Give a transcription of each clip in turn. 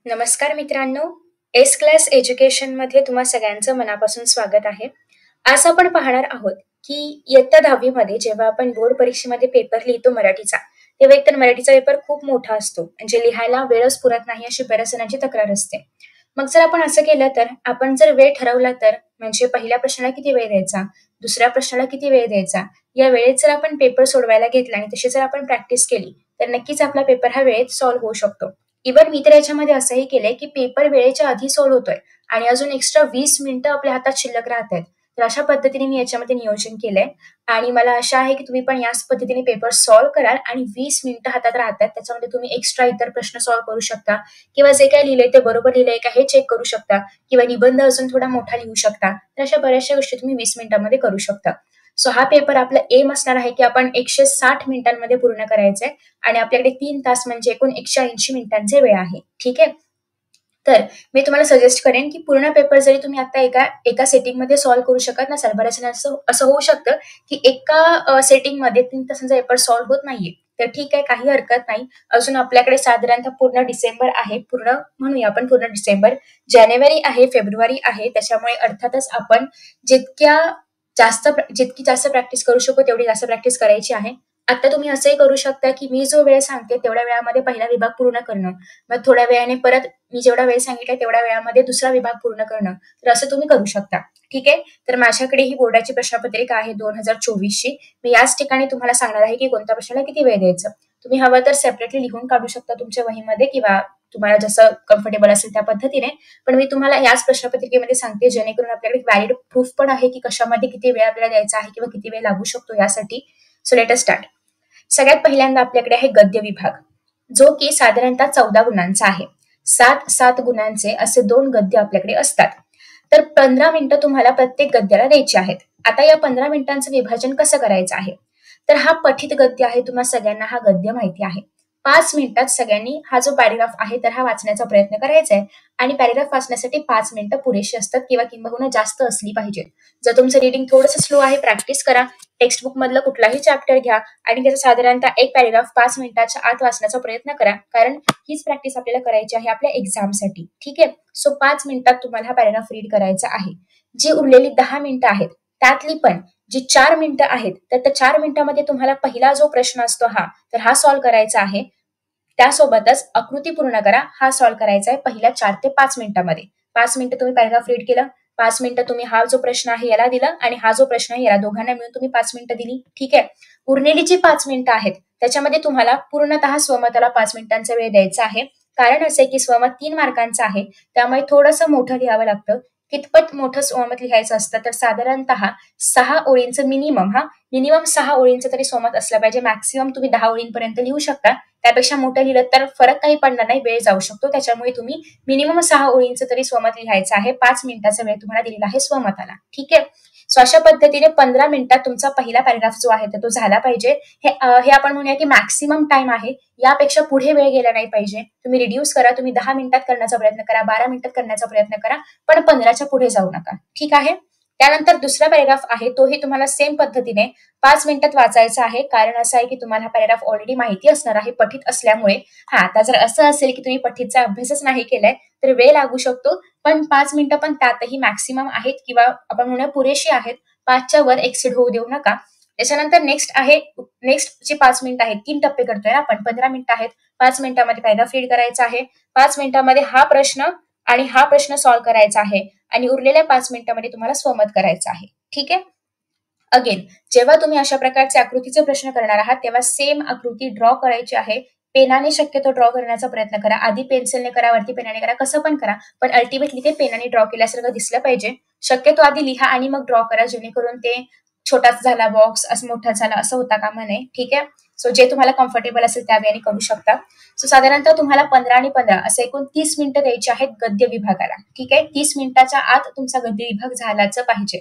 नमस्कार मित्रांनो, S class एज्युकेशनमध्ये तुम्हा सगळ्यांचं मनापासून स्वागत आहे. आज आपण पाहणार आहोत की इयत्ता 10वी मध्ये जेव्हा आपण बोर्ड परीक्षेमध्ये पेपर लिहितो मराठीचा, तेव्हा एकतर मराठीचा पेपर खूप मोठा असतो, म्हणजे लिहायला वेळच पुरत नाही अशी बऱ्याच जणांची तक्रार असते. मग जर आपण असं केलं तर आपण जर वेळ ठरवला तर म्हणजे पहिल्या प्रश्नाला किती वेळ द्यायचा, दुसऱ्या प्रश्नाला किती वेळ द्यायचा, या वेळेत जर आपण पेपर सोडवायला घेतला आणि तशी जर आपण प्रॅक्टिस केली तर नक्कीच आपला पेपर हा वेळेत सॉल्व्ह होऊ शकतो. इव्हन मी तर याच्यामध्ये असंही केलंय की पेपर वेळेच्या आधी सॉल्व्ह होतोय आणि अजून एक्स्ट्रा 20 मिनिटं आपल्या हातात शिल्लक राहत आहेत. तर अशा पद्धतीने मी याच्यामध्ये नियोजन केलंय आणि मला आशा आहे की तुम्ही पण याच पद्धतीने पेपर सॉल्व्ह कराल आणि 20 मिनिटं हातात राहतात त्याच्यामध्ये तुम्ही एक्स्ट्रा इतर प्रश्न सॉल्व्ह करू शकता किंवा जे काय लिहिलंय ते बरोबर लिहिलंय का हे चेक करू शकता किंवा निबंध अजून थोडा मोठा लिहू शकता. तर अशा बऱ्याचशा गोष्टी तुम्ही 20 मिनिटांमध्ये करू शकता. सो हा पेपर आपला एम असणार आहे की आपण 160 मिनिटांमध्ये पूर्ण करायचा आहे आणि आपल्याकडे 3 तास म्हणजे एकूण 180 मिनिटांचे वेळ आहे. ठीक आहे. तर मी तुम्हाला सजेस्ट करेन की पूर्ण पेपर जरी तुम्ही आता एका एका सेटिंगमध्ये सॉल्व्ह करू शकत नसाल, बऱ्याच असं असं होऊ शकतं की एका सेटिंगमध्ये 3 तासांचा पेपर सॉल्व्ह होत नाहीये. तर ठीक आहे, काही हरकत नाही. अजून आपल्याकडे साधारणतः पूर्ण डिसेंबर आहे. पूर्ण म्हणूया आपण पूर्ण डिसेंबर. जानेवारी आहे, फेब्रुवारी आहे. त्याच्यामुळे अर्थातच आपण जितक्या जितकी जास्त प्रॅक्टिस करू शकू तेवढी जास्त प्रॅक्टिस करायची आहे. आता तुम्ही असंही करू शकता की मी जो वेळ सांगते तेवढ्या वेळामध्ये पहिला विभाग पूर्ण करणं, मग थोड्या वेळाने परत मी जेवढा वेळ सांगितलाय तेवढ्या वेळामध्ये दुसरा विभाग पूर्ण करणं. तर असं तुम्ही करू शकता. ठीक आहे. तर माझ्याकडे ही बोर्डाची प्रश्नपत्रिका आहे 2024 ची. मी याच ठिकाणी तुम्हाला सांगणार आहे की कोणत्या प्रश्नाला किती वेळ द्यायचं. तुम्ही हवं तर सेपरेटली लिहून काढू शकता तुमच्या वहीमध्ये किंवा तुम्हाला जसं कम्फर्टेबल असेल त्या पद्धतीने. पण मी तुम्हाला याच प्रश्नपत्रिकेमध्ये सांगते जेणेकरून आपल्याकडे व्हॅलिड प्रूफ पण आहे की कशामध्ये किती वेळ आपल्याला द्यायचा आहे किंवा किती वेळ लागू शकतो यासाठी. So let us start. सगळ्यात पहिल्यांदा आपल्याकडे आहे गद्य विभाग, जो की साधारणतः 14 गुणांचा आहे. 7 गुणांचे असे 2 गद्य आपल्याकडे असतात. तर 15 मिनिटं तुम्हाला प्रत्येक गद्याला द्यायची आहेत. आता या 15 मिनिटांचं विभाजन कसं करायचं आहे, तर हा पठित गद्य आहे. तुम्हा सगळ्यांना हा गद्य माहिती आहे. 5 मिनिटात सगळ्यांनी हा जो पॅरेग्राफ आहे तर हा वाचण्याचा प्रयत्न करायचा आहे आणि पॅरेग्राफ वाचण्यासाठी 5 मिनिटं पुरेशी असतात किंवा किंबहुना जास्त असली पाहिजे. जर तुमचं रीडिंग थोडंसं स्लो आहे, प्रॅक्टिस करा. टेक्स्ट बुक मधलं कुठलाही चॅप्टर घ्या आणि त्याचा साधारणतः एक पॅरेग्राफ 5 मिनिटाच्या आत वाचण्याचा प्रयत्न करा, कारण हीच प्रॅक्टिस आपल्याला करायची आहे आपल्या एक्झामसाठी. ठीक आहे. सो 5 मिनिटात तुम्हाला हा पॅरेग्राफ रीड करायचा आहे. जी उरलेली 10 मिनिटं आहेत त्यातली पण जी 4 मिनिटं आहेत तर त्या 4 मिनिटांमध्ये तुम्हाला पहिला जो प्रश्न असतो तर हा सॉल्व्ह करायचा आहे. त्यासोबतच आकृती पूर्ण करा, हा सॉल्व्ह करायचा आहे पहिल्या 4 ते 5 मिनिटांमध्ये. 5 मिनिटं तुम्ही पॅरेग्राफ रीड केलं, 5 मिनिटं तुम्ही हा जो प्रश्न आहे याला दिला आणि हा जो प्रश्न आहे याला, दोघांना मिळून तुम्ही 5 मिनिटं दिली. ठीक आहे. उरलेली जी 5 मिनिटं आहेत त्याच्यामध्ये तुम्हाला पूर्णतः स्वमताला 5 मिनिटांचा वेळ द्यायचा आहे. कारण असं आहे की स्वमत 3 मार्कांचं आहे, त्यामुळे थोडंसं मोठं लिहावं लागतं. कितपत मोठं स्वमत लिहायचं असतं तर साधारणतः 6 ओळींचं मिनिमम 6 ओळींचं तरी स्वमत असलं पाहिजे. मॅक्सिमम तुम्ही 10 ओळींपर्यंत लिहू शकता. त्यापेक्षा मोठं लिहिलं तर फरक काही पडणार नाही, वेळ जाऊ शकतो. त्याच्यामुळे तुम्ही मिनिमम 6 ओळींचं तरी स्वमत लिहायचं आहे. 5 मिनिटाचा वेळ तुम्हाला दिलेला आहे स्वमताला. ठीक आहे. सो अशा पद्धतीने 15 मिनिटात तुमचा पहिला पॅरेग्राफ जो आहे तर तो झाला पाहिजे. हे आपण म्हणूया की मॅक्सिमम टाइम आहे. यापेक्षा पुढे वेळ गेला नाही पाहिजे. तुम्ही रिड्यूस करा. तुम्ही 10 मिनिटात करण्याचा प्रयत्न करा, 12 मिनिटात करण्याचा प्रयत्न करा, पण 15च्या पुढे जाऊ नका. ठीक आहे. त्यानंतर दुसरा पॅरेग्राफ आहे तोही तुम्हाला सेम पद्धतीने 5 मिनिटात वाचायचा आहे. कारण असं आहे की तुम्हाला हा पॅरेग्राफ ऑलरेडी माहिती असणार आहे पठित असल्यामुळे. आता जर असं असेल की तुम्ही पठितचा अभ्यासच नाही केलाय तर वेळ लागू शकतो, पण 5 मिनिटं पण त्यातही मॅक्सिमम आहेत किंवा आपण म्हणूया पुरेशी आहेत. 5च्या वर एक्सिड होऊ देऊ नका. त्याच्यानंतर नेक्स्ट जे 5 मिनिटं आहेत, 3 टप्पे करतोय ना आपण. 15 मिनिटं आहेत, 5 मिनिटांमध्ये पॅरेग्राफ रीड करायचा आहे, 5 मिनिटांमध्ये हा प्रश्न आणि हा प्रश्न सॉल्व्ह करायचा आहे आणि उरलेल्या 5 मिनिटांमध्ये तुम्हाला स्वमत करायचं आहे. ठीक आहे. अगेन, जेव्हा तुम्ही अशा प्रकारचे आकृतीचे प्रश्न करणार आहात तेव्हा सेम आकृती ड्रॉ करायची आहे. पेनाने शक्यतो ड्रॉ करण्याचा प्रयत्न करा. आधी पेन्सिलने करा, वरती पेनाने करा, कसं पण करा, पण अल्टिमेटली ते पेनाने ड्रॉ केल्यासारखं दिसलं पाहिजे. शक्यतो आधी लिहा आणि मग ड्रॉ करा, जेणेकरून ते छोटाच झाला बॉक्स असं मोठा झाला असं होता कामा नये. ठीक आहे. सो जे तुम्हाला कम्फर्टेबल असेल त्या वेळेने करू शकता. सो साधारणतः तुम्हाला 15 आणि 15 असे एकूण 30 मिनिटं द्यायची आहेत गद्य विभागाला. ठीक आहे. 30 मिनिटाच्या आत तुमचा गद्य विभाग झालाच पाहिजे.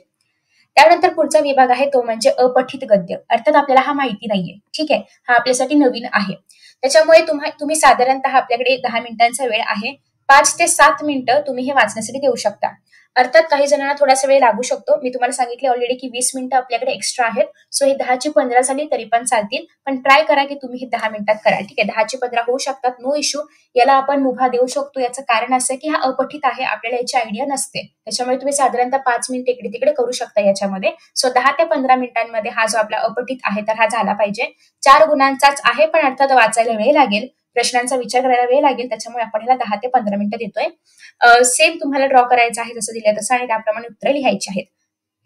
त्यानंतर पुढचा विभाग आहे तो म्हणजे अपठित गद्य. अर्थात आपल्याला हा माहिती नाहीये. ठीक आहे. हा आपल्यासाठी नवीन आहे. त्याच्यामुळे तुम्ही साधारणतः आपल्याकडे 10 मिनिटांचा वेळ आहे. 5 ते 7 मिनिटं तुम्ही हे वाचण्यासाठी देऊ शकता. अर्थात काही जणांना थोडासा वेळ लागू शकतो. मी तुम्हाला सांगितले ऑलरेडी की 20 मिनिटं आपल्याकडे एक्स्ट्रा आहेत. सो हे 10ची 15 झाली तरी पण चालतील. पण ट्राय करा की तुम्ही हे 10 मिनिटात कराल. ठीक आहे. 10ची 15 होऊ शकतात. No issue. याला आपण मुभा देऊ शकतो. याचं कारण असं आहे की हा अपठित आहे. आपल्याला याची आयडिया नसते. त्याच्यामुळे तुम्ही साधारणतः 5 मिनिट इकडे-तिकडे करू शकता याच्यामध्ये. सो 10 ते 15 मिनिटांमध्ये हा जो आपला अपठित आहे तर हा झाला पाहिजे. 4 गुणांचाच आहे पण अर्थात वाचायला वेळ लागेल. प्रश्नांचा विचार करायला वेळ लागेल. त्याच्यामुळे आपण ह्याला 10 ते 15 मिनिटं देतोय. सेम तुम्हाला ड्रॉ करायचं आहे जसं दिलं तसं आणि त्याप्रमाणे उत्तरं लिहायची आहेत.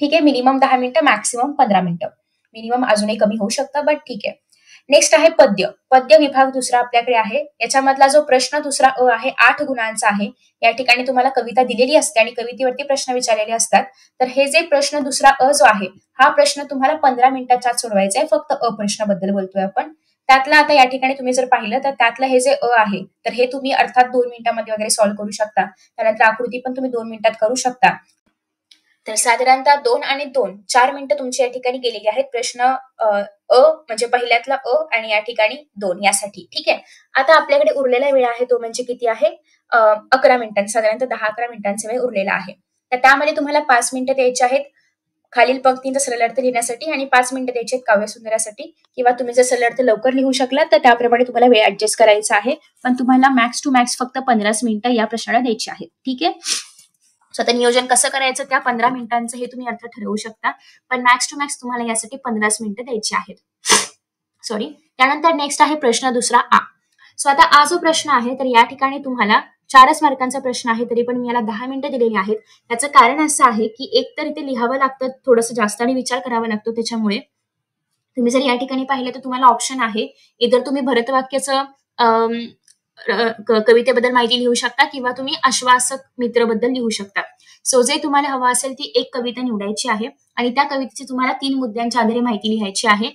ठीक आहे. मिनिमम 10 मिनिटं, मॅक्सिमम 15 मिनिटं. मिनिमम अजूनही कमी होऊ शकतं बट ठीक आहे. नेक्स्ट आहे पद्य. पद्य विभाग दुसरा आपल्याकडे आहे. याच्यामधला जो प्रश्न दुसरा अ आहे 8 गुणांचा आहे. या ठिकाणी तुम्हाला कविता दिलेली असते आणि कवितेवरती प्रश्न विचारलेले असतात. तर हे जे प्रश्न दुसरा अ जो आहे हा प्रश्न तुम्हाला 15 मिनिटाच्या आत सोडवायचा आहे. फक्त अ प्रश्नाबद्दल बोलतोय आपण. त्यातला आता या ठिकाणी तुम्ही जर पाहिलं तर त्यातलं हे जे अ आहे तर हे तुम्ही अर्थात 2 मिनिटांमध्ये वगैरे सॉल्व्ह करू शकता. त्यानंतर आकृती पण तुम्ही 2 मिनिटात करू शकता. तर साधारणतः 2 आणि 2 4 मिनिटं तुमची या ठिकाणी गेलेली आहेत. प्रश्न म्हणजे पहिल्यातला अ आणि या ठिकाणी 2 यासाठी. ठीक आहे. आता आपल्याकडे उरलेला वेळ आहे तो म्हणजे किती आहे? 11 मिनिटांचा, साधारणतः 10-11 मिनिटांचा वेळ उरलेला आहे. तर त्यामध्ये तुम्हाला 5 मिनिटं द्यायची आहेत खालील पंक्तींचा सरळ अर्थ लिहिण्यासाठी आणि 5 मिनिटं द्यायची आहेत काव्यसुंदरासाठी. किंवा तुम्ही जर सरळ अर्थ लवकर लिहू शकलात तर त्याप्रमाणे तुम्हाला वेळ ऍडजस्ट करायचा आहे. पण तुम्हाला मॅक्स टू मॅक्स फक्त 15 मिनिटं या प्रश्नाला द्यायची आहेत. ठीक आहे. सो आता नियोजन कसं करायचं त्या 15 मिनिटांचं हे तुम्ही अर्थ ठरवू शकता. पण मॅक्स टू मॅक्स तुम्हाला यासाठी 15 मिनिटं द्यायची आहेत. सॉरी. त्यानंतर नेक्स्ट आहे प्रश्न दुसरा आ. सो आता आ जो प्रश्न आहे तर या ठिकाणी तुम्हाला 4च मार्कांचा प्रश्न आहे तरी पण मी याला 10 मिनिटं दिलेली आहेत. याचं कारण असं आहे की एक तर इथे लिहावं लागतं थोडंसं जास्त आणि विचार करावा लागतो. त्याच्यामुळे तुम्ही जर या ठिकाणी पाहिलं तर तुम्हाला ऑप्शन आहे. इतर तुम्ही भरतवाक्याचं कवितेबद्दल माहिती लिहू शकता किंवा तुम्ही आश्वासक मित्रबद्दल लिहू शकता. सो जे तुम्हाला हवं असेल ती एक कविता निवडायची आहे आणि त्या कवितेची तुम्हाला 3 मुद्द्यांच्या आधारे माहिती लिहायची आहे.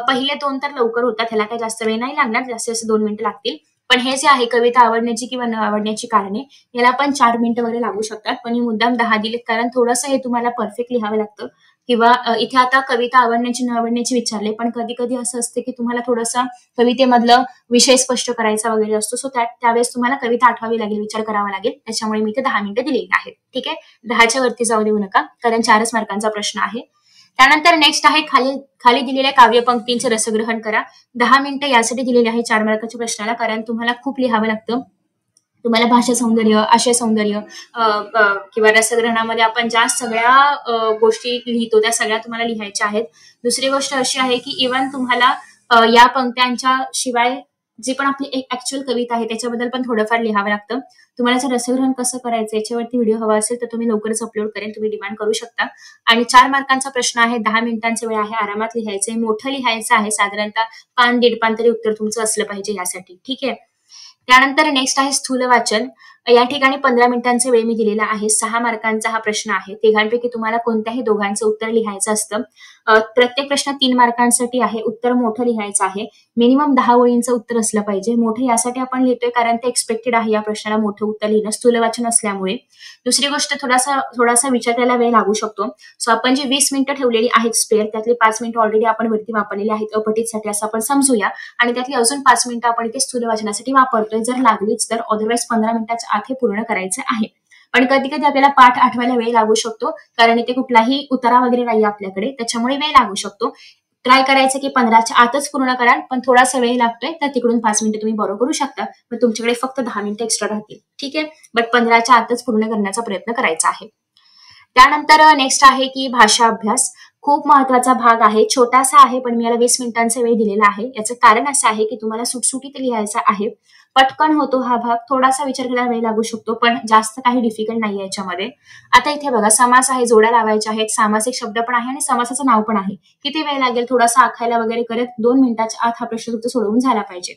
पहिले 2 तर लवकर होतात. ह्याला काही जास्त वेळ नाही लागणार. जास्तीत जास्त 2 मिनिटं लागतील. पण हे जे आहे कविता आवडण्याची किंवा न आवडण्याची कारणे याला पण 4 मिनिटं वगैरे लागू शकतात. पण मी मुद्दाम 10 दिलेत कारण थोडंसं हे तुम्हाला परफेक्ट लिहावं लागतं. किंवा इथे आता कविता आवडण्याची न आवडण्याची विचारले पण कधी कधी असं असते की तुम्हाला थोडासा कवितेमधलं विषय स्पष्ट करायचा वगैरे असतो. सो त्यावेळेस तुम्हाला कविता आठवावी लागेल, विचार करावा लागेल. त्याच्यामुळे मी ते 10 मिनिटं दिलेली आहेत. ठीक आहे. 10च्या वरती जाऊ देऊ नका कारण 4च मार्कांचा प्रश्न आहे. त्यानंतर नेक्स्ट आहे खाली दिलेल्या काव्यपंक्तींचे रसग्रहण करा. 10 मिनिटं यासाठी दिलेले आहे 4 मार्काच्या प्रश्नाला कारण तुम्हाला खूप लिहावं लागतं. तुम्हाला भाषा सौंदर्य, आशय सौंदर्य किंवा रसग्रहणामध्ये आपण ज्या सगळ्या गोष्टी लिहितो त्या सगळ्या तुम्हाला लिहायच्या आहेत. दुसरी गोष्ट अशी आहे की इव्हन तुम्हाला या पंक्त्यांच्या शिवाय जी पण आपली एक ऍक्च्युअल कविता आहे त्याच्याबद्दल पण थोडंफार लिहावं लागतं. तुम्हाला जर रसग्रहण कसं करायचं याच्यावरती व्हिडिओ हवा असेल तर तुम्ही लवकरच अपलोड करेन. तुम्ही डिमांड करू शकता. आणि 4 मार्कांचा प्रश्न आहे. 10 मिनिटांचा वेळ आहे. आरामात लिहायचंय. मोठं लिहायचं आहे. साधारणतः 5-1.5 पान तरी उत्तर तुमचं असलं पाहिजे यासाठी. ठीक आहे. त्यानंतर नेक्स्ट आहे स्थूल वाचन. या ठिकाणी 15 मिनिटांचा वेळ मी दिलेला आहे. 6 मार्कांचा हा प्रश्न आहे. तिघांपैकी तुम्हाला कोणत्याही दोघांचं उत्तर लिहायचं असतं. प्रत्येक प्रश्न 3 मार्कांसाठी आहे. उत्तर मोठं लिहायचं आहे. मिनिमम 10 ओळींचं उत्तर असलं पाहिजे. मोठं यासाठी आपण लिहितोय कारण ते एक्सपेक्टेड आहे या प्रश्नाला मोठं उत्तर लिहिणं स्थूल वाचन असल्यामुळे. दुसरी गोष्ट थोडासा विचार करायला वेळ लागू शकतो. सो आपण जी 20 मिनिटं ठेवलेली आहेत स्पेअर त्यातली 5 मिनिटं ऑलरेडी आपण वरती वापरलेली आहेत अपठितसाठी असं आपण समजूया आणि त्यातली अजून 5 मिनिटं आपण इथे स्थूल वाचनासाठी वापरतोय. जर लागलीच तर अदरवाईज 15 मिनिटाच्या आत हे पूर्ण करायचं आहे. पण कधी कधी आपल्याला पाठ आठवायला वेळ लागू शकतो कारण इथे कुठलाही उतारा वगैरे नाही आपल्याकडे त्याच्यामुळे वेळ लागू शकतो. ट्राय करायचं की 15च्या आतच पूर्ण कराल पण थोडासा वेळ लागतोय तर तिकडून 5 मिनिटं तुम्ही बरो करू शकता. मग तुमच्याकडे फक्त 10 मिनिटं एक्स्ट्रा राहतील. ठीक आहे. बट 15च्या आतच पूर्ण करण्याचा प्रयत्न करायचा आहे. त्यानंतर नेक्स्ट आहे की भाषा अभ्यास. खूप महत्वाचा भाग आहे. छोटासा आहे पण मी याला 20 मिनिटांचा वेळ दिलेला आहे. याचं कारण असं आहे की तुम्हाला सुटसुटीत लिहायचा आहे. पटकन होतो हा भाग. थोडासा विचार करायला वेळ लागू शकतो पण जास्त काही डिफिकल्ट नाही याच्यामध्ये. आता इथे बघा समास आहे, जोड्या लावायच्या आहेत, सामासिक शब्द पण आहे आणि समासाचं नाव पण आहे. किती वेळ लागेल थोडासा आखायला वगैरे करत 2 मिनिटाच्या आत हा प्रश्न तुमचा सोडवून झाला पाहिजे.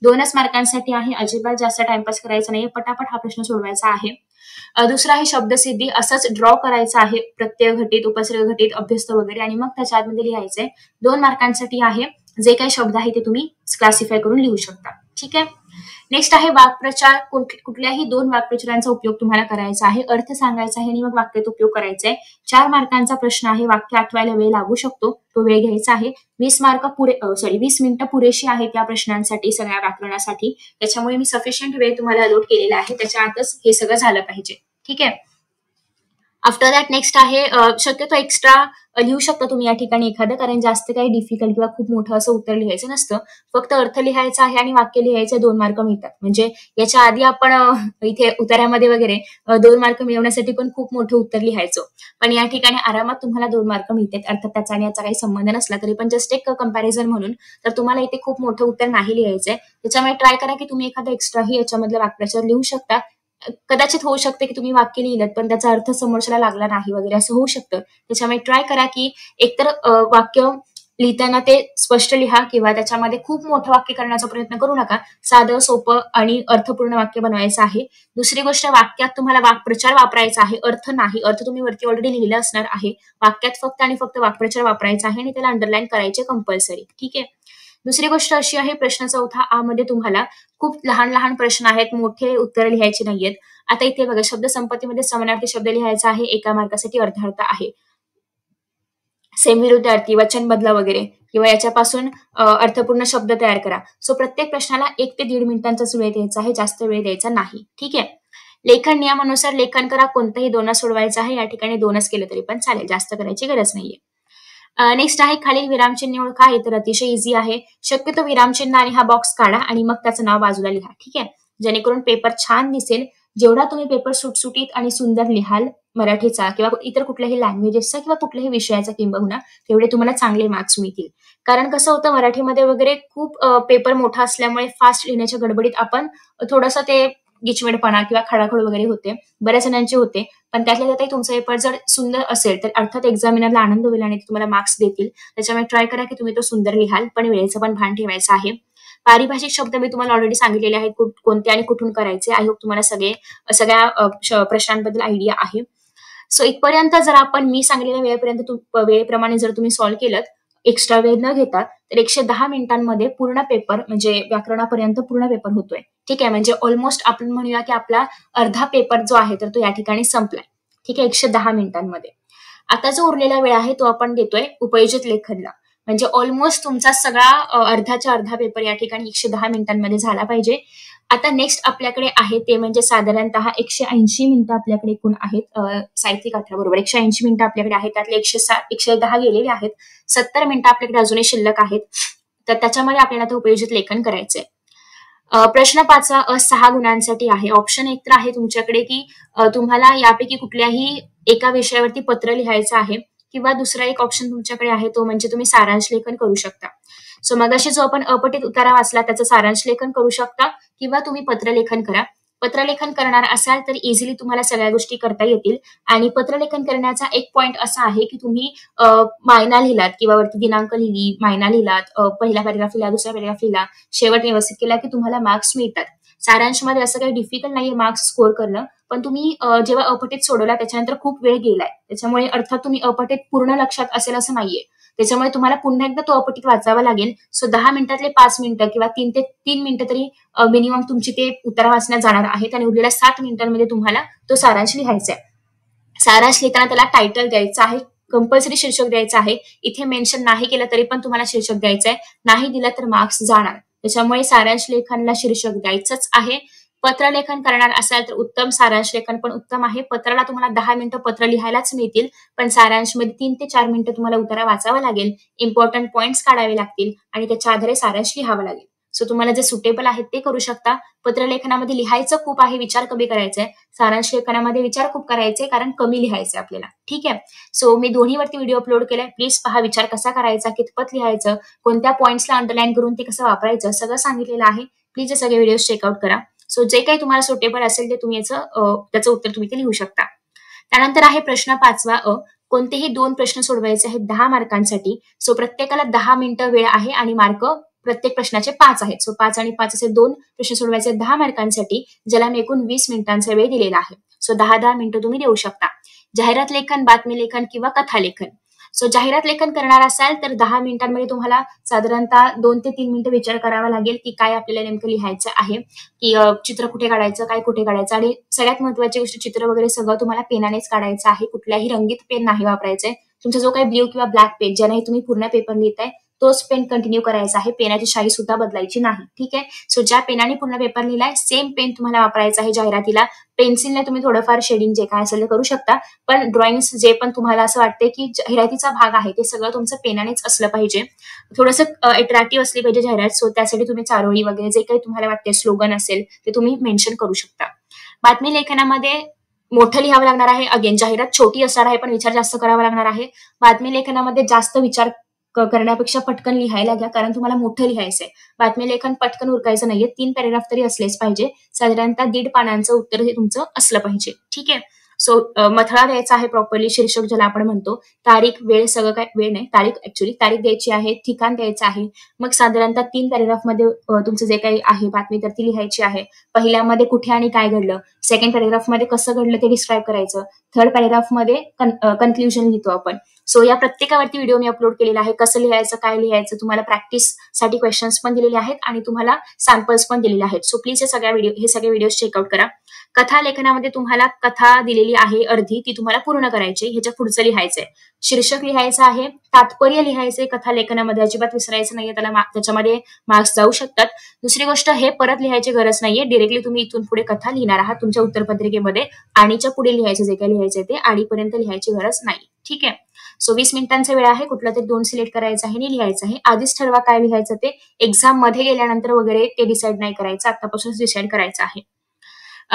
2च मार्कांसाठी आहे. अजिबात जास्त टाइमपास करायचा नाही. पटापट हा प्रश्न सोडवायचा आहे. दुसरा आहे शब्दसिद्धी. असंच ड्रॉ करायचं आहे. प्रत्यय घटित, उपसर्ग घटित, अभ्यस्त वगैरे आणि मग त्याच्या आतमध्ये लिहायचंय. 2 मार्कांसाठी आहे. जे काही शब्द आहे ते तुम्ही क्लासिफाय करून लिहू शकता. ठीक आहे. नेक्स्ट आहे वाक्प्रचार. कुठल्याही 2 वाक्प्रचारांचा उपयोग तुम्हाला करायचा आहे. अर्थ सांगायचा आहे आणि मग वाक्यात उपयोग करायचा आहे. 4 मार्कांचा प्रश्न आहे. वाक्य आठवायला वेळ लागू शकतो. तो वेळ घ्यायचा आहे. 20 मिनिटं पुरेशी आहेत या प्रश्नांसाठी सगळ्या व्याकरणासाठी. त्याच्यामुळे मी सफिशियंट वेळ तुम्हाला अलॉट केलेला आहे. त्याच्या आतच हे सगळं झालं पाहिजे. ठीक आहे. आफ्टर दॅट नेक्स्ट आहे शक्यतो एक्स्ट्रा लिहू शकता तुम्ही या ठिकाणी एखादं, कारण जास्त काही डिफिकल्ट किंवा खूप मोठं असं उत्तर लिहायचं नसतं. फक्त अर्थ लिहायचा आहे आणि वाक्य लिहायचे 2 मार्क मिळतात. म्हणजे याच्या आधी आपण इथे उतार्यामध्ये वगैरे 2 मार्क मिळवण्यासाठी पण खूप मोठं उत्तर लिहायचो. पण या ठिकाणी आरामात तुम्हाला 2 मार्क मिळतात. अर्थात त्याचा आणि याचा काही संबंध नसला तरी पण जस्ट एक कंपॅरिझन म्हणून. तर तुम्हाला इथे खूप मोठं उत्तर नाही लिहायचंय. त्याच्यामुळे ट्राय करा की तुम्ही एखादं एक्स्ट्राही याच्यामधलं वाक्प्रचार लिहू शकता. कदाचित होऊ शकते की तुम्ही वाक्य लिहिलं पण त्याचा अर्थ समोरच्याला लागला नाही वगैरे असं होऊ शकतं. त्याच्यामुळे ट्राय करा की एकतर वाक्य लिहिताना ते स्पष्ट लिहा किंवा त्याच्यामध्ये खूप मोठं वाक्य करण्याचा प्रयत्न करू नका. साधं, सोपं आणि अर्थपूर्ण वाक्य बनवायचं आहे. दुसरी गोष्ट, वाक्यात तुम्हाला वाक्प्रचार वापरायचा आहे, अर्थ नाही. अर्थ तुम्ही वरती ऑलरेडी लिहिला असणार आहे. वाक्यात फक्त आणि फक्त वाक्प्रचार वापरायचा आहे आणि त्याला अंडरलाईन करायचे कंपल्सरी. ठीक आहे. दुसरी गोष्ट अशी आहे, प्रश्न 4 आ मध्ये तुम्हाला खूप लहान लहान प्रश्न आहेत, मोठे उत्तर लिहायचे नाहीयेत. आता इथे बघा, शब्द संपत्तीमध्ये समानार्थी शब्द लिहायचा आहे, एका मार्कासाठी अर्धार्थ आहे. सेमविरुद्धार्थी, वचन बदला वगैरे किंवा याच्यापासून अर्थपूर्ण शब्द तयार करा. सो प्रत्येक प्रश्नाला 1 ते 1.5 मिनिटांचाच वेळ द्यायचा आहे, जास्त वेळ द्यायचा नाही. ठीक आहे. लेखन नियमानुसार लेखन करा, कोणताही 2 सोडवायचं आहे. या ठिकाणी 2च केलं तरी पण चालेल, जास्त करायची गरज नाहीये. नेक्स्ट आहे, खालील विरामचिन्ह ओळखा. हे तर अतिशय इझी आहे. शक्यतो विरामचिन्ह आणि हा बॉक्स काढा आणि मग त्याचं नाव बाजूला लिहा. ठीक आहे. जेणेकरून पेपर छान दिसेल. जेवढा तुम्ही पेपर सुटसुटीत आणि सुंदर लिहाल मराठीचा किंवा इतर कुठल्याही लँग्वेजेसचा किंवा कुठल्याही विषयाचा किंबहुना, तेवढे तुम्हाला चांगले मार्क्स मिळतील. कारण कसं होतं, मराठीमध्ये वगैरे खूप पेपर मोठा असल्यामुळे फास्ट लिहिण्याच्या गडबडीत आपण थोडंसं ते गिचमिडपणा किंवा खडाखड वगैरे होते. बऱ्याच जणांचे होते. पण त्यातल्या त्यातही तुमचा पेपर जर सुंदर असेल तर अर्थात एक्झामिनरला आनंद होईल आणि ते तुम्हाला मार्क्स देतील. त्याच्यामुळे ट्राय करा की तुम्ही तो सुंदर लिहाल, पण वेळेचं पण भान ठेवायचं आहे. पारिभाषिक शब्द मी तुम्हाला ऑलरेडी सांगितलेले आहेत, कोणते आणि कुठून करायचे. आय होप तुम्हाला सगळ्या प्रश्नांबद्दल आयडिया आहे. सो इथपर्यंत जर आपण मी सांगलेल्या वेळेप्रमाणे जर तुम्ही सॉल्व्ह केलं, एक्स्ट्रा वेळ न घेता, तर 110 मिनिटांमध्ये पूर्ण पेपर म्हणजे व्याकरणापर्यंत पूर्ण पेपर होतोय. ठीक आहे. म्हणजे ऑलमोस्ट आपण म्हणूया की आपला अर्धा पेपर जो आहे तर तो या ठिकाणी संपलाय. ठीक आहे. 110 मिनिटांमध्ये. आता जो उरलेला वेळ आहे तो आपण देतोय उपयोजित लेखनला. म्हणजे ऑलमोस्ट तुमचा सगळा अर्धाच्या अर्धा पेपर या ठिकाणी 110 मिनिटांमध्ये झाला पाहिजे. आता नेक्स्ट आपल्याकडे आहे ते म्हणजे साधारणतः 180 मिनिटं आपल्याकडे एकूण आहेत. साहित्यिक 18 बरोबर 180 मिनिटं आपल्याकडे आहेत. त्यातले 110 गेलेले आहेत. 70 मिनिटं आपल्याकडे अजूनही शिल्लक आहेत. तर त्याच्यामध्ये आपल्याला ते उपयोजित लेखन करायचंय. प्रश्न 5 6 गुणांसाठी आहे. ऑप्शन एक तर आहे तुमच्याकडे की तुम्हाला यापैकी कुठल्याही एका विषयावरती पत्र लिहायचं आहे किंवा दुसरा एक ऑप्शन तुमच्याकडे आहे तो म्हणजे तुम्ही सारांश लेखन करू शकता. सो मगाशी जो आपण अपठित उतारा वाचला त्याचं सारांश लेखन करू शकता किंवा तुम्ही पत्रलेखन करा. पत्रलेखन करणार असाल तर इझिली तुम्हाला सगळ्या गोष्टी करता येतील. आणि पत्रलेखन करण्याचा एक पॉइंट असा आहे की तुम्ही मायना लिहिलात किंवा वरती दिनांक लिहिली, मायना लिहिलात, पहिला पॅरेग्राफ लिहिला, दुसरा पॅरेग्राफ लिहिला, शेवट व्यवस्थित केला की तुम्हाला मार्क्स मिळतात. सारांशमध्ये असं काही डिफिकल्ट नाहीये मार्क्स स्कोर करणं, पण तुम्ही जेव्हा अपठित सोडवला त्याच्यानंतर खूप वेळ गेलाय. त्याच्यामुळे अर्थात तुम्ही अपठित पूर्ण लक्षात असेल असं नाहीये. त्याच्यामुळे तुम्हाला पुन्हा एकदा तो अपठित वाचावा लागेल. सो 10 मिनिटातले 5 मिनिटं किंवा 3 मिनिटं तरी मिनिमम तुमची ते उत्तर वाचण्यात जाणार आहेत आणि उरलेल्या 7 मिनिटांमध्ये तुम्हाला तो सारांश लिहायचा आहे. सारांश लिहिताना त्याला टायटल द्यायचं आहे, कंपल्सरी शीर्षक द्यायचं आहे. इथे मेन्शन नाही केलं तरी पण तुम्हाला शीर्षक द्यायचं आहे. नाही दिलं तर मार्क्स जाणार. त्याच्यामुळे सारांश लेखनला शीर्षक द्यायचंच आहे. पत्रलेखन करणार असाल तर उत्तम, सारांश लेखन पण उत्तम आहे. पत्राला तुम्हाला 10 मिनिटं पत्र लिहायलाच मिळतील, पण सारांशमध्ये 3 ते 4 मिनिटं तुम्हाला उतारा वाचावा लागेल, इम्पॉर्टंट पॉइंट्स काढावे लागतील आणि त्याच्या आधारे सारांश लिहावा लागेल. सो तुम्हाला जे सुटेबल आहेत ते करू शकता. पत्रलेखनामध्ये लिहायचं खूप आहे, विचार कमी करायचा आहे. सारांश लेखनामध्ये विचार खूप करायचे कारण कमी लिहायचे आपल्याला. ठीक आहे. सो मी दोन्हीवरती व्हिडिओ अपलोड केलाय. प्लीज पहा, विचार कसा करायचा, कितपत लिहायचं, कोणत्या पॉइंट्सला अंडरलाईन करून ते कसं वापरायचं सगळं सांगितलेलं आहे. प्लीज हे सगळे व्हिडिओ चेकआउट करा. सो जे काही तुम्हाला सुटेबल असेल ते तुम्ही त्याचं उत्तर तुम्ही ते लिहू शकता. त्यानंतर आहे प्रश्न 5 कोणतेही 2 प्रश्न सोडवायचे आहेत 10 मार्कांसाठी. सो प्रत्येकाला 10 मिनिटं वेळ आहे आणि मार्क प्रत्येक प्रश्नाचे 5 आहेत. सो 5 आणि 5 असे 2 प्रश्न सोडवायचे 10 मार्कांसाठी, ज्याला मी एकूण 20 मिनिटांचा वेळ दिलेला आहे. सो 10-10 मिनिटं तुम्ही देऊ शकता. जाहिरात लेखन, बातमी लेखन किंवा कथा लेखन. सो जाहिरात लेखन करणार असाल तर 10 मिनिटांमध्ये तुम्हाला साधारणतः 2 ते 3 मिनिटं विचार करावा लागेल की काय आपल्याला नेमकं लिहायचं आहे, की चित्र कुठे काढायचं, काय कुठे काढायचं, आणि सगळ्यात महत्त्वाची गोष्ट चित्र वगैरे सगळं तुम्हाला पेनानेच काढायचं आहे. कुठल्याही रंगीत पेन नाही वापरायचंय. तुमचा जो काही ब्ल्यू किंवा ब्लॅक पेन ज्याने तुम्ही पूर्ण पेपर लिहिताय तोच पेन कंटिन्यू करायचा आहे. पेनाची शाई सुद्धा बदलायची नाही. ठीक आहे. सो ज्या पेनाने पूर्ण पेपर लिहिलाय सेम पेन तुम्हाला वापरायचा आहे जाहिरातीला. पेन्सिलने तुम्ही थोडंफार शेडिंग जे काय असेल ते करू शकता, पण ड्रॉइंग्स जे पण तुम्हाला असं वाटते की जाहिरातीचा भाग आहे ते सगळं तुमचं पेनानेच असलं पाहिजे. थोडंसं अट्रॅक्टिव्ह असली पाहिजे जाहिरात. सो त्यासाठी तुम्ही चारोळी वगैरे जे काही तुम्हाला वाटते स्लोगन असेल ते तुम्ही मेन्शन करू शकता. बातमी लेखनामध्ये मोठं लिहावं लागणार आहे. अगेन जाहिरात छोटी असणार आहे पण विचार जास्त करावा लागणार आहे. बातमी लेखनामध्ये जास्त विचार करण्यापेक्षा पटकन लिहायला घ्या, कारण तुम्हाला मोठं लिहायचंय. बातमी लेखन पटकन उरकायचं नाहीये. 3 पॅरेग्राफ तरी असलेच पाहिजे. साधारणतः 1.5 पानांचं उत्तर हे तुमचं असलं पाहिजे. ठीक आहे. सो मथळा द्यायचा आहे प्रॉपरली, शीर्षक ज्याला आपण म्हणतो, तारीख, वेळ, सगळं काय, वेळ नाही तारीख, ऍक्च्युली तारीख द्यायची आहे, ठिकाण द्यायचं आहे. मग साधारणतः 3 पॅरेग्राफमध्ये तुमचं जे काही आहे बातमी तर ती लिहायची आहे. पहिल्यामध्ये कुठे आणि काय घडलं, सेकंड पॅरेग्राफमध्ये कसं घडलं ते डिस्क्राईब करायचं, थर्ड पॅरेग्राफमध्ये कन्क्ल्युजन लिहितो आपण. सो या प्रत्येकावरती व्हिडिओ मी अपलोड केलेला आहे. कसं लिहायचं, काय लिहायचं, तुम्हाला प्रॅक्टिससाठी क्वेश्चन्स पण दिलेले आहेत आणि तुम्हाला सॅम्पल्स पण दिलेले आहेत. सो प्लीज हे सगळे व्हिडिओ चेकआउट करा. कथा लेखनामध्ये तुम्हाला कथा दिलेली आहे अर्धी, ती तुम्हाला पूर्ण करायची. ह्याच्या पुढचं लिहायचंय. शीर्षक लिहायचं आहे, तात्पर्य लिहायचंय कथा लेखनामध्ये, अजिबात विसरायचं नाहीये. त्याच्यामध्ये मार्क्स जाऊ शकतात. दुसरी गोष्ट, हे परत लिहायची गरज नाहीये. डिरेक्टली तुम्ही इथून पुढे कथा लिहिणार आहात तुमच्या उत्तरपत्रिकेमध्ये. आणीच्या पुढे लिहायचे जे काही लिहायचंय ते आणीपर्यंत लिहायची गरज नाही. ठीक आहे. सो 20 मिनिटांचा वेळ आहे. कुठला तरी 2 सिलेक्ट करायचा आहे आणि लिहायचं आहे. आधीच ठरवा काय लिहायचं ते. एक्झाम मध्ये गेल्यानंतर वगैरे ते डिसाईड नाही करायचं, आतापासूनच डिसाईड करायचं आहे.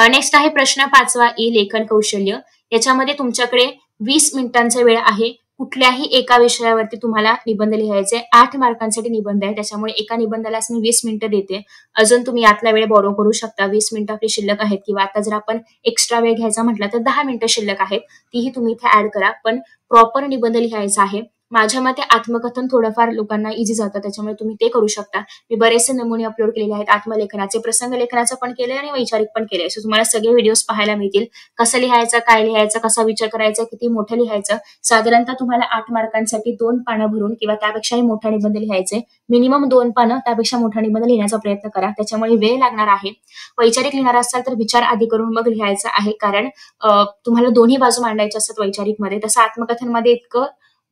नेक्स्ट आहे प्रश्न 5वा, लेखन कौशल्य. याच्यामध्ये तुमच्याकडे 20 मिनिटांचा वेळ आहे. कुठल्याही एका विषयावरती तुम्हाला निबंध लिहायचे. 8 मार्कांसाठी निबंध आहे, त्याच्यामुळे एका निबंधालाच मी 20 मिनिटं देते. अजून तुम्ही यातला वेळ बॉरो करू शकता. 20 मिनिटं आपली शिल्लक आहेत, किंवा आता जर आपण एक्स्ट्रा वेळ घ्यायचा म्हटलं तर 10 मिनिटं शिल्लक आहेत, तीही तुम्ही इथे ऍड करा. पण प्रॉपर निबंध लिहायचा आहे. माझ्या मते आत्मकथन थोडंफार लोकांना इझी जातं, त्याच्यामुळे तुम्ही ते करू शकता. मी बरेचसे नमुने अपलोड केलेले आहेत आत्मलेखनाचे, प्रसंग लेखनाचं पण केलंय आणि वैचारिक पण केलंय. सो तुम्हाला सगळे व्हिडिओज पाहायला मिळतील. कसं लिहायचं, काय लिहायचं, कसा विचार करायचा, किती मोठं लिहायचं. साधारणतः तुम्हाला 8 मार्कांसाठी 2 पानं भरून किंवा त्यापेक्षाही मोठा निबंध लिहायचे. मिनिमम 2 पानं, त्यापेक्षा मोठा निबंध लिहिण्याचा प्रयत्न करा. त्याच्यामुळे वेळ लागणार आहे. वैचारिक लिहिणार असाल तर विचार आधी करून मग लिहायचं आहे, कारण तुम्हाला दोन्ही बाजू मांडायच्या असतात वैचारिकमध्ये. तसं आत्मकथनमध्ये इतकं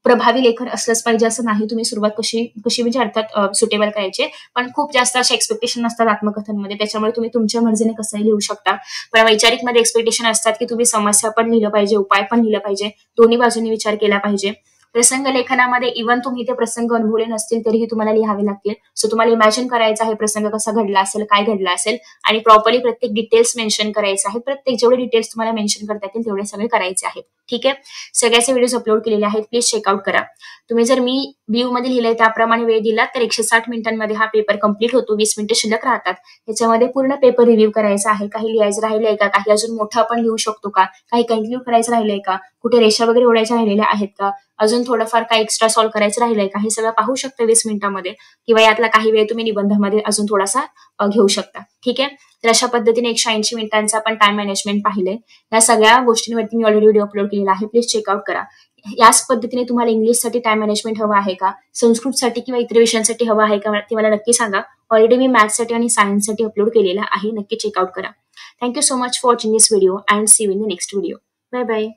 प्रभावी लेखन असलंच पाहिजे असं नाही. तुम्ही सुरुवात कशी म्हणजे अर्थात सुटेबल करायचे, पण खूप जास्त असे एक्सपेक्टेशन नसतात आत्मकथनमध्ये, त्याच्यामुळे तुम्ही तुमच्या मर्जीने कसंही लिहू शकता. पण वैचारिकमध्ये एक्सपेक्टेशन असतात की तुम्ही समस्या पण लिहिलं पाहिजे, उपाय पण लिहिलं पाहिजे, दोन्ही बाजूंनी विचार केला पाहिजे. प्रसंग लेखनामध्ये इव्हन तुम्ही ते प्रसंग अनुभवले नसतील तरीही तुम्हाला लिहावे लागतील. सो तुम्हाला इमॅजिन करायचं आहे प्रसंग कसा घडला असेल, काय घडला असेल, आणि प्रॉपरली प्रत्येक डिटेल्स मेन्शन करायचे आहेत. प्रत्येक जेवढे डिटेल्स तुम्हाला मेन्शन करता येतील तेवढे सगळे करायचे आहेत. ठीक आहे. सगळ्याचे व्हिडिओज अपलोड केलेले आहेत, प्लीज चेकआउट करा. तुम्ही जर मी व्ह्यू मध्ये लिहिलंय त्याप्रमाणे वेळ दिला तर 160 मिनिटांमध्ये हा पेपर कंप्लीट होतो. 20 मिनिटं शिल्लक राहतात. त्याच्यामध्ये पूर्ण पेपर रिव्ह्यू करायचा आहे. काही लिहायचं राहिलंय का, काही अजून मोठं आपण लिहू शकतो का, काही कंक्लूड करायचं राहिलंय का, कुठे रेषा वगैरे ओढायच्या राहिलेल्या आहेत का, अजून थोडंफार काही एक्स्ट्रा सॉल्व्ह करायचं राहिलंय का, हे सगळं पाहू शकता 20 मिनिटांमध्ये. किंवा यातला काही वेळ तुम्ही निबंधामध्ये अजून थोडासा घेऊ शकता. ठीक आहे. तर अशा पद्धतीने 180 मिनिटांचा आपण टाइम मॅनेजमेंट पाहिलंय. या सगळ्या गोष्टींवरती मी ऑलरेडी व्हिडिओ अपलोड केलेला आहे, प्लीज चेकआउट करा. याच पद्धतीने तुम्हाला इंग्लिशसाठी टाइम मॅनेजमेंट हवं आहे का, संस्कृतसाठी किंवा इतर विषयांसाठी हवं आहे का, ते मला नक्की सांगा. ऑलरेडी मी मॅथ्ससाठी आणि सायन्ससाठी अपलोड केलेला आहे, नक्की चेकआउट करा. Thank you so much for watching this video and see you in the next video. Bye bye.